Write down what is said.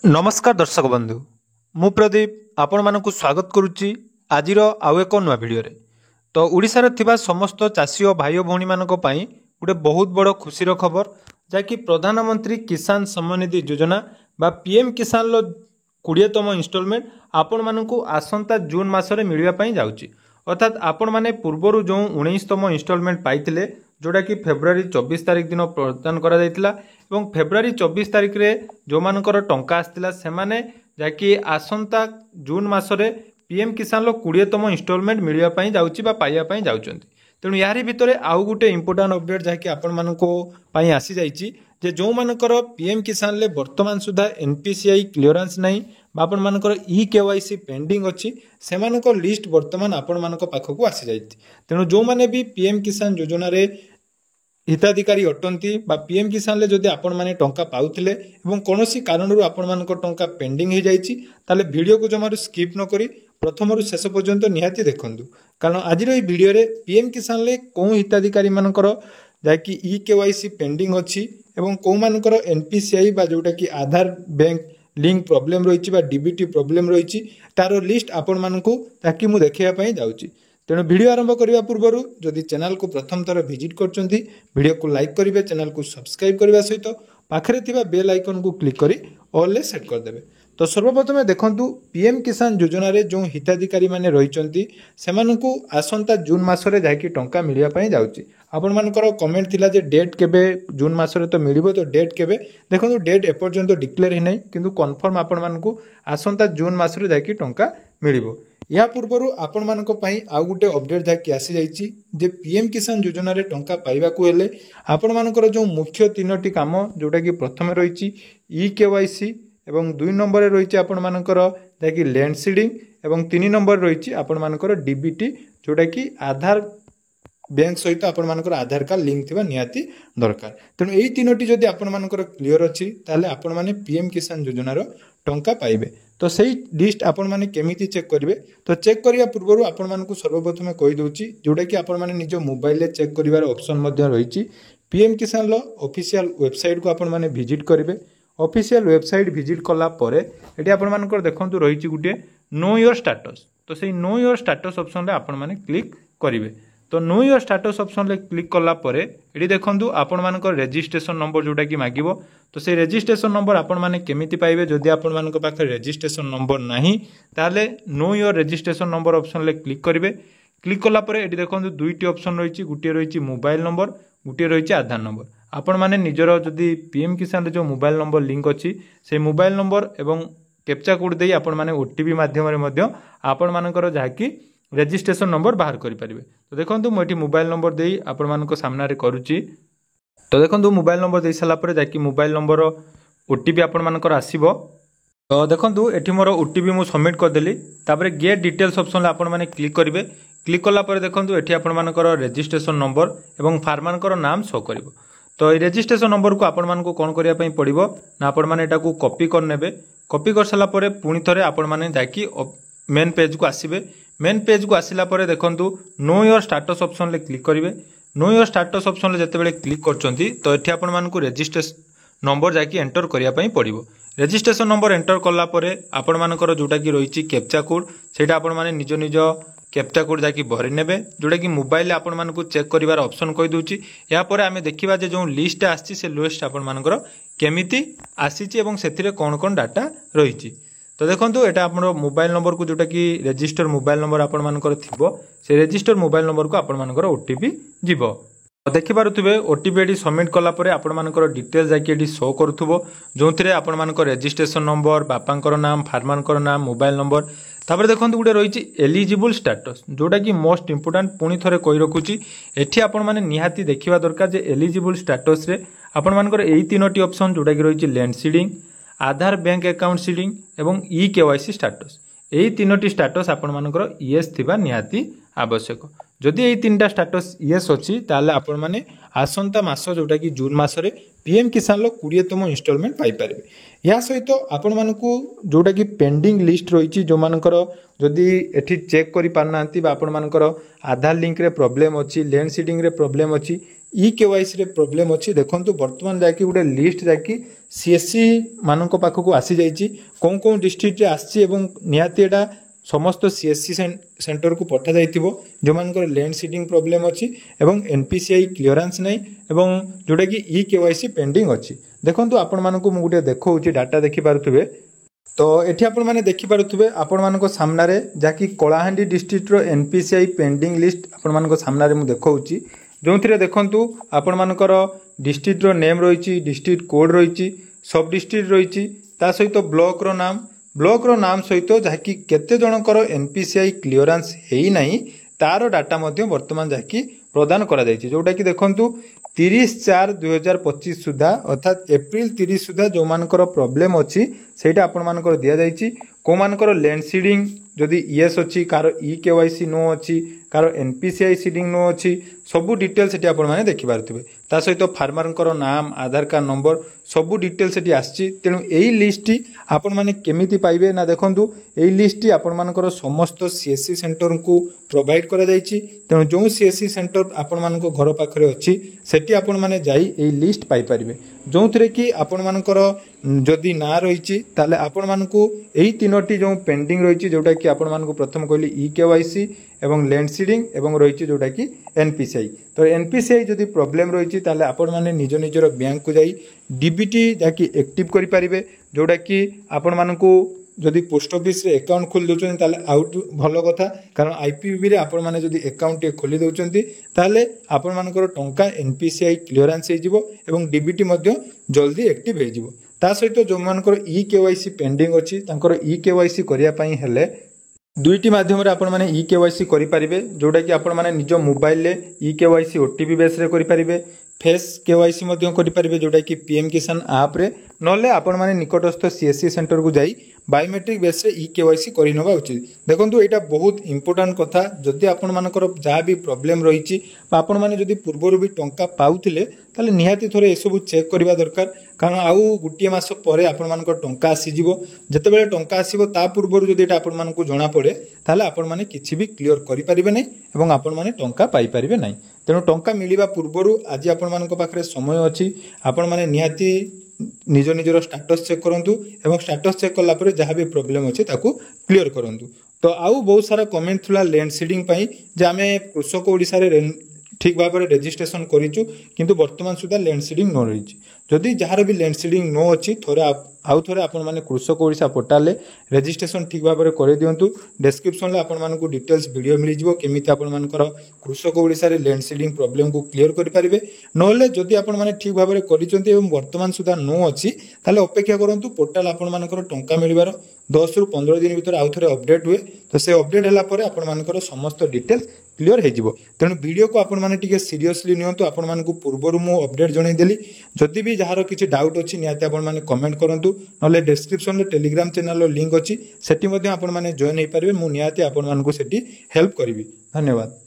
नमस्कार दर्शक बंधु मु प्रदीप आपण मानक स्वागत करुच्ची आज आउ एक नुआ भिडियो तो ओडिशार थिबा समस्त चाषी और भाई भौणी मानक पई गोटे बहुत बड़ खुशीर खबर जहाँकि प्रधानमंत्री किसान सम्मान निधि योजना बा पीएम किसान लो 20तम इनस्टॉलमेंट आपण मानक आसंता जून मासरे मिलवा पई जाउची। अर्थात आपण माने पूर्वरु जो 19तम इनस्टॉलमेंट पाइथिले जोटा कि फेब्रुआरी 24 तारिख दिन प्रदान करा जायतिला एवं फेब्रुआरी 24 तारिख रे जो मानकर टंका आस्तिला सेमाने जाकि आसंता जून मासरे पीएम किसान लो 20तम इनस्टॉलमेंट मिलवा पई जाउची बा पाइया पई जाउचंती। तेणु यारी भितरे आउ गुटे इंपोर्टेंट अपडेट जहाँकि आपण मानको पई आसी जाइची जे जो मानकर पीएम किसान ले वर्तमान सुधा एनपीसीआई क्लियरेंस नहीं आपण मानकर ई केवाईसी पेंडिंग अच्छी से लिस्ट वर्तमान आपण मानक पाखक आसी जाइती। तेणु जो माने भी पीएम किसान योजना रे हिताधिकारी अटंती बा पीएम किसान ले जदि आपण माने टंका पाउथिले एवं कोनोसी कारणरू आपण मानक टंका पेंडिंग हो जाइची ताले वीडियो को जमारू स्किप न करी प्रथमरू शेष पर्यंत निहाती देखंतु, कारण आज ई वीडियो रे पीएम किसान ले को हिताधिकारी मानकर जाकि ई केवाईसी पेंडिंग अच्छी एवं को मानकर एनपीसीआई बा जोटा कि आधार बैंक लिंक प्रॉब्लम रही बा डीबीटी प्रॉब्लम रही तार लिस्ट आपण मानकू ताकि मु देखिया पई जाउची। तेणु वीडियो आरंभ करने पूर्व जदि चैनल को प्रथम थर विजिट करछंती वीडियो को लाइक करेंगे, चैनल को सब्सक्राइब करने सहित पाखरे थिबा बेल आइकन को क्लिक करी ऑल ले सेट करदेवे। तो सर्वप्रथम देखंतु पीएम किसान योजना रे जो हिताधिकारी माने रहिचंती सेमानकु आसंता जून मासरे जाकी टंका मिलिया पई जाउची। आपण मानकर कमेंट थिला जे डेट केबे जून मासरे तो मिलिबो, तो डेट केबे देखंतु डेट एपर्यंत डिक्लेयर हि नै किंतु कन्फर्म आपण मानकु आसंता जून मासरे जाकी टंका मिलिबो। या पूर्व आपण मानक पई आउ गुटे अपडेट जाकी आसी जाइची जे पीएम किसान योजना रे टंका पाइबा को हेले आपण मानकर जो मुख्य तीनोटी काम जोटा कि प्रथमे रहिची ई केवाईसी एवं 2 नंबर रे रहिची आपण मानकर जाकी लैंड सीडिंग एवं 3 नंबर रहिची आपण मानकर डीबीटी जोटा कि आधार बैंक सहित आपण मानकर आधार कार्ड लिंक थिबा निहाती दरकार। तेणु एई तीनोटी जदि आपण मानकर क्लियर अछि ताले आपण माने पीएम किसान योजना रो टंका पाइबे। तो सही लिस्ट आपण माने केमिति चेक करिवे, तो चेक करिया पूर्व आपण मानकु सर्वप्रथम कहि दोछि जोटा कि आपण माने निज मोबाइल ले चेक करिवार ऑप्शन मध्ये रहिछि। पीएम किसान लो ऑफिशियल वेबसाइट को आपण माने विजिट करिवे। ऑफिशियल वेबसाइट विजिट कला परे एटी आपण मानकर देखंतु रहिछि गुटे नो योर स्टेटस। तो सही नो योर स्टेटस ऑप्शन रे आपण माने क्लिक करिवे। तो नो योर स्टेटस ऑप्शन रे क्लिक कला परे एटी देखंतु आपण मानकर रजिस्ट्रेशन नंबर जोटा कि मागिबो। तो से रजिस्ट्रेशन नंबर आपण माने केमिति पाइबे जदि आपण मानक पाखे रजिस्ट्रेशन नंबर नाही ताले know your registration number option रे क्लिक करिवे। क्लिक कला परे एटी देखंतु दुईटी ऑप्शन रहिछि, गुटे रहिछि मोबाइल नंबर, गुटे रहिछि आधार नंबर। आपण माने निजरो जदि पीएम किसान रे जो मोबाइल नंबर लिंक अछि से मोबाइल नंबर एवं कैप्चा कोड देई आपण माने ओटीपी माध्यम रे मध्य आपण मानकर जाकी रजिस्ट्रेशन नंबर बाहर करि परिबे। तो देखंतु मोटी मोबाइल नंबर देई आपण मानको सामना रे करूची। तो देखंतु मोबाइल नंबर दे साला परे जाकी मोबाइल नंबर ओटीपी आपण मानकर आसीबो। तो देखंतु एठी मोर ओटीपी मु सबमिट कर देली, तापरे गेट डिटेल्स ऑप्शन ले आपण माने क्लिक करिवे। क्लिक कला परे देखंतु एठी आपण मानकर रजिस्ट्रेशन नंबर एवं फार्मर नाम शो करिवो। तो ये रजिस्ट्रेशन नंबर को आपण मानको कोन करिया पई पड़िबो ना आपण माने एटा को कॉपी कर नेबे। कॉपी कर साला परे पुनी थरे आपण माने जाकी मेन पेज को आसीबे। मेन पेज को आसिला परे देखंतु नो योर स्टेटस ऑप्शन ले क्लिक करिवे। नो योर स्टेटस ऑप्शन ले जते बेले क्लिक करचंती तो एठी आपण मानको रजिस्ट्रेशन नंबर जाकी एंटर करिया पई पड़िबो। रजिस्ट्रेशन नंबर एंटर कला परे आपण मानकर जोटा कि रहिछि कैप्चा कोड सेटा आपण माने निज निज कैप्चा कोड जाकी भरि नेबे, जोटा कि मोबाइल आपण मानकु चेक करिवार ऑप्शन कहि दोछि। या परे आमे देखिबा जे जो लिस्ट आछि से लिस्ट आपण मानकर केमिति आसीछि एवं सेथिरे कोन कोन डाटा रहिछि। तो देखंतु एटा आपण मोबाइल नंबर को जोटा कि रजिस्टर मोबाइल नंबर आपण मानकर थिबो से रजिस्टर मोबाइल नंबर को आपण मानकर ओटीपी जिवो। देखि पारुथिबे ओटीपी एडी सबमिट कला परे आपण मानकर डिटेल्स जाकी एडी शो करूथबो, जोंथिरे आपण मानकर रजिस्ट्रेशन नंबर, बापांकर नाम, फार्मरकर नाम, मोबाइल नंबर। तापर देखंतु गुटे रहिछि एलिजिबल स्टेटस जोटा कि मोस्ट इंपोर्टेंट पुनी थरे कहि रखुछि। एठी आपण माने निहाती देखिबा दरकार जे एलिजिबल स्टेटस रे आपण मानकर एई तीनोटी ऑप्शन जोटा कि रहिछि लैंड सीडिंग, आधार बैंक अकाउंट सीडिंग एवं ई केवाईसी स्टेटस। एई तीनोटी स्टेटस आपण मानकर यस थिबा निहाती आवश्यक। जदि एई तीनटा स्टेटस यस अछि ताले आपण माने आसंता मास जोटा कि जून मासरे पीएम किसान लो 20तम इनस्टॉलमेंट पाई परिबे। या सहित आपण मानकू जोटा कि पेंडिंग लिस्ट रहिछि जो मानकर जदि एठी चेक करि पारनांती बा आपण मानकर आधार लिंक रे प्रॉब्लम अछि, लैंड सीडिंग रे प्रॉब्लम अछि, इ केवाईसी रे प्रोब्लेम अछि देखंतु वर्तमान जाकी गुटे लिस्ट जाकी सीएससी मानक पाखक आसी जाइछि कोन कोन डिस्ट्रिक्ट रे आछि एवं निहाती एटा समस्त सीएससी सेंटर को पठा जाइथिबो जो मानकर लैंड सीडिंग प्रॉब्लम अछि एवं एनपीसीआई क्लियरेंस नै एवं जोटा कि इ केवाईसी पेंडिंग अछि देखंतु आपण मानकु मु गुटे देखौछि डाटा देखि पारुथबे तो एठी आपण माने देखि पारुथबे आपण मानको सामना रे जाकी कोलाहांडी डिस्ट्रिक्ट रो एनपीसीआई पेंडिंग लिस्ट आपण मानको सामना रे मु देखौछि जोंथिरे देखंतु आपण मानकर डिस्ट्रिक्ट रो नेम रहिछि डिस्ट्रिक्ट कोड रहिछि सब डिस्ट्रिक्ट रहिछि ता सहित ब्लॉक रो नाम सहित जहाँकि केते जनकर एनपीसीआई क्लियरेंस हेई नाही तार डाटा मध्य वर्तमान जहाँकि प्रदान करा जाइछि जोटा कि देखंतु 30/4/2025 सुधा अर्थात एप्रिल 30 सुधा जो मानकर प्रॉब्लम अछि सेटा आपण मानकर दिया जाइछि को मानकर लैंड सीडिंग जदि यस अछि कार इ केवाईसी नो अछि कार एनपीसीआई सीडिंग नो अछि सबु डिटेल सेठी आपण माने देखि पारथिबे ता सहित फार्मरकर नाम आधार कार्ड नंबर सबु डिटेल सेठी आछि तेनु एई लिस्ट आपण माने केमिति पाइबे ना देखंतु एई लिस्ट आपण मानकर समस्त सीएससी सेंटर को प्रोवाइड करा जाइछि तेनु जो सीएससी सेंटर आपण मानको घर पाखरे अछि सेठी आपण माने जाई एई लिस्ट पाइ परिबे जोंथरे कि आपण मानकर जदि ना रहिछि ताले आपण मानको एई तीनोटी जो पेंडिंग रहिछि जोटा कि आपण मानको प्रथम कहली इ केवाईसी एवं लैंड सीडिंग एवं रहिछि जोटा कि एनपीसीआई तो एनपीसीआई जदि प्रॉब्लम रहिछि ताले आपण माने निज निजर बैंक को जाई डीबीटी जाकी एक्टिव करि परिबे जोटा कि आपण मानको जदि पोस्ट ऑफिस रे अकाउंट खोल दोचन ताले आउट भलो कथा कारण आईपीबी रे आपण माने जदि अकाउंट खोली दोचंती ताले आपण मानकर टंका एनपीसीआई क्लियरेंस हे जिवो एवं डीबीटी मध्ये जल्दी एक्टिव हे जिवो ता सहित जो मानकर इ केवाईसी पेंडिंग अछि तांकर इ केवाईसी करिया पई हेले दुईटी माध्यम रे आपण माने इ केवाईसी करि परिबे जोटा कि आपण माने निज मोबाइल ले इ केवाईसी ओटीपी बेस रे करि परिबे फेस केवाईसी मध्य करि परिबे जोटा कि पीएम किसान ऐप रे नले आपण माने निकटस्थ सीएससी सेंटर को जाई बायोमेट्रिक बेस रे इ केवाईसी करि नबा उचित देखंतु एटा बहुत इंपोर्टेंट कथा जदि आपण मानकर जा भी प्रॉब्लम रहिछि बा आपण माने जदि पूर्वरु भी टंका पाउथिले ताले निहाती थोरे एसबु चेक करबा दरकार कारण आउ गुटिए मास परे आपण मानकर टंका आसी जिवो जते बेले टंका आसीबो ता पूर्वरु जदि एटा आपण मानकु जणा पड़े ताले आपण माने किछि भी क्लियर करि परिबे नै एवं आपण माने टंका पाई परिबे नै तेणु टंका मिलिबा पूर्वरु आज आपण मानक पाखरे समय अछि आपण माने निहाती निज निजर स्टेटस चेक करंतु एवं स्टेटस चेक करला परे जहाँ भी प्रॉब्लम अछि ताकू क्लियर करंतु तो आउ बहुत सारा कमेंट थुला लैंड सीडिंग पई जे आमे कृषक ओडिसा रे ठीक भाव में रेजिस्ट्रेशन करिचु किंतु वर्तमान सुधा लैंड सीडिंग न रही जदि जार भी लैंड सीडिंग न अच्छी थोड़े आउ थे आपण मैंने कृषक ओडिशा पोर्टाल रेजिस्ट्रेशन ठीक भाव में कर दिंतु डिस्क्रिप्शन में आपण मानक डिटेल्स वीडियो मिल जाव केमी आपण कृषक ओडिशा रे लैंड सीडिंग प्रॉब्लम को क्लियर करेंगे ना जदि आपण मैंने ठीक भाव में वर्तमान सुधा नो अच्छी ताले अपेक्षा करूँ पोर्टाल आपण मानकर टंका मिलवार 10 ରୁ 15 दिन भीतर आउ थे अपडेट हुए तो से अपडेट है आपण मानकर समस्त डिटेल्स क्लियर हो तेणु वीडियो को आपण मैंने टिके सीरियसली नियंतु आपण मानक पूर्व मु अपडेट जनईदेली जदि भी जार किसी डाउट अच्छी निहाती आपण मैंने कमेंट करूँ ना डिस्क्रिप्शन में टेलीग्राम चैनल लिंक अच्छी सेठी आपण मैंने जॉइन हो पारे मुझे निहाती आपण मानक सेठी हेल्प करी धन्यवाद।